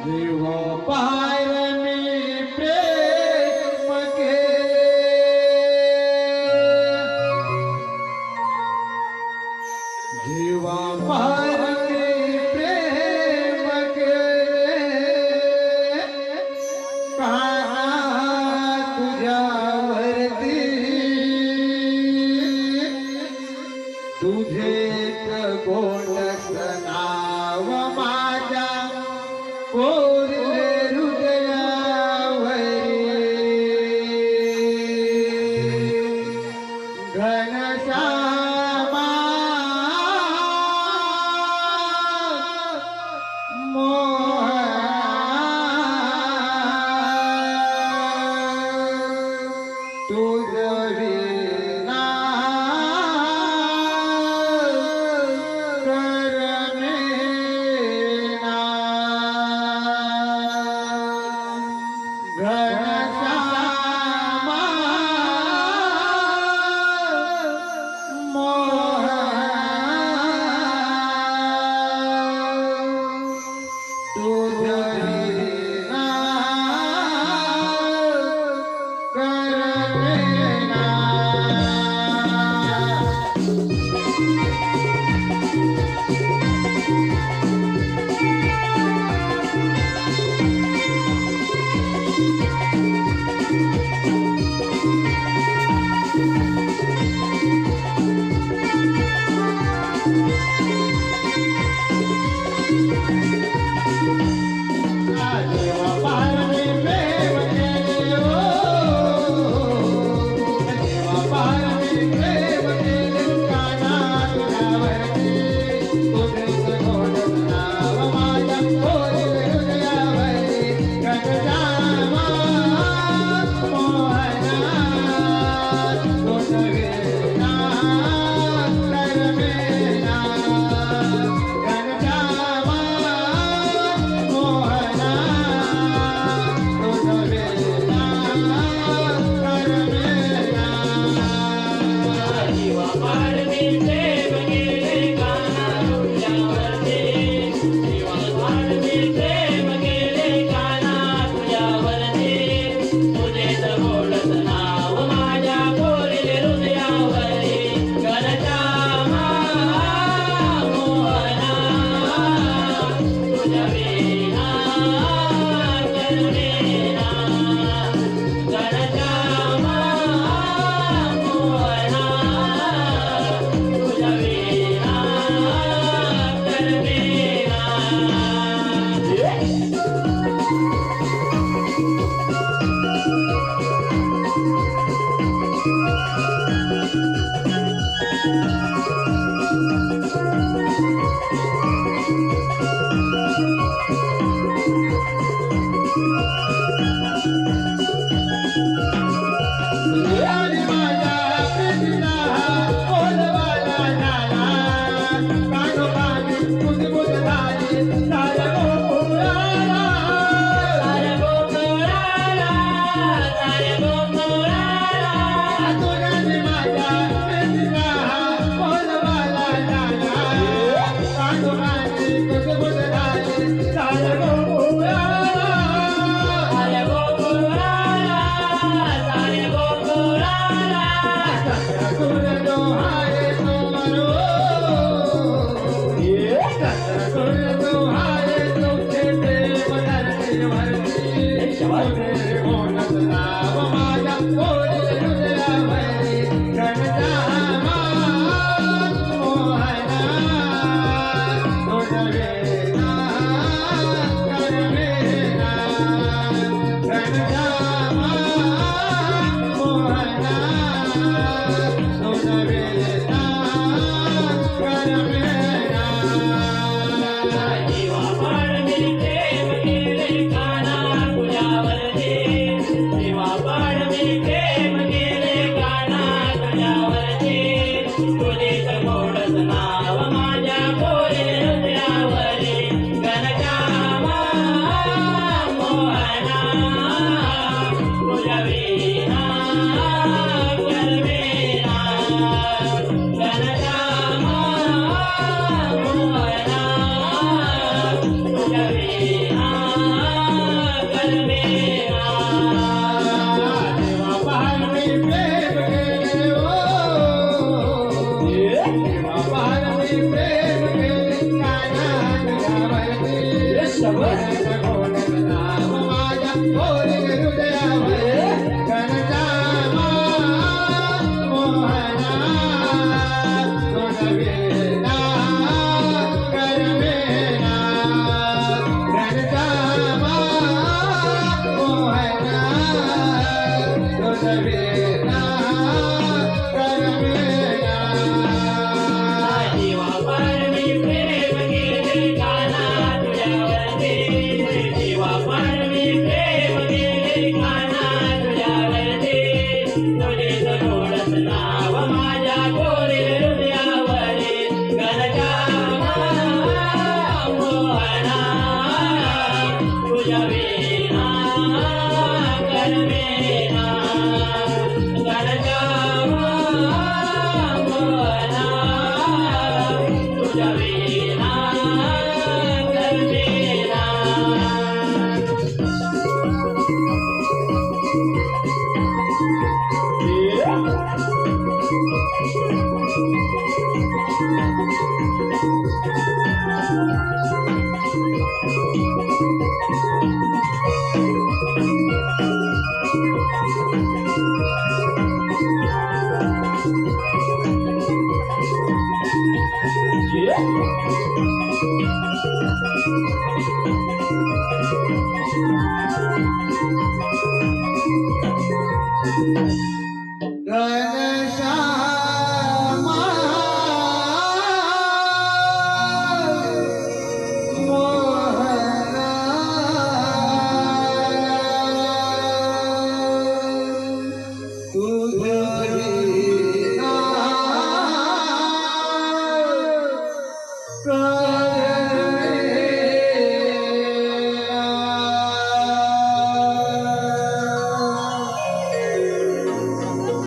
जीव पार मी प्रेम केले, जीव पार मी प्रेम केले, काना तुझ्यावरती तुझेच गोडस नाव माझ्या कोरले हृदयावरी घनश्यामा तुझ विना करमेना, घनश्यामा तुझ विना करमेना. जीवा पार मी प्रेम केले, जीवा पार मी प्रेम केले, काना तुझ्यावरती तुझेच गोडस नाव माझ्या कोरले हृदयावरी घनश्यामा मोहना तुझ विना करमेना, घनश्यामा मोहना तुझ विना करमेना. जीवा पार मी प्रेम केले, काना तुझ्यावरती जीवा पार मी प्रेम केले, काना तुझ्यावरती तुझेच गोडस नाव माझ्या कोरले हृदयावरी घनश्यामा मोहना तुझ विना करमेना, घनश्यामा मोहना तुझ विना करमेना. तुझ्याने माझ्या प्रेमीला बोलवायला झाला, कानोकानी कुजबुज झाली साऱ्या गोकुळाला. साऱ्या गोकुळाला, साऱ्या गोकुळाला, तुझ्याने माझ्या प्रेमीला बोलवायला झाला, कानोकानी कुजबुज झाली साऱ्या गोकुळाला. साऱ्या गोकुळाला, साऱ्या गोकुळाला, सतगुर जो आहे तो मरो, सतगुर जो आहे तो खेळे धरतीवरती, तुझे गोडस नाव माझ्या कोरले हृदयावरी घनश्यामा मोहना तुझ विना करमेना, घनश्यामा मोहना तुझ विना करमेना. जीवा पार मी प्रेम केले, काना तुझ्यावरती जीवा पार मी प्रेम केले, काना तुझ्यावरती तुझेच गोडस नाव माझ्या कोरले हृदयावरी घनश्यामा मोहना तुझ विना करमेना, घनश्यामा मोहना तुझ विना मी प्रेम केले काना तुझ्यावरती नाव माझ्या बोले हृदयावर घनश्यामा मोहना तुझविना करमेना घनश्यामा मोहना तुझविना करमेना जीवा पाड मी प्रेम केले काना तुझ्यावरती जीवा पाड मी प्रेम केले काना तुझ्यावरती तुझे जवळच नाव माझ्या गोरे हृदयावरी घनश्यामा मोहना तुझ्या विना करमेना घनश्यामा मोहना तुझ्या विना करमेना घनश्यामा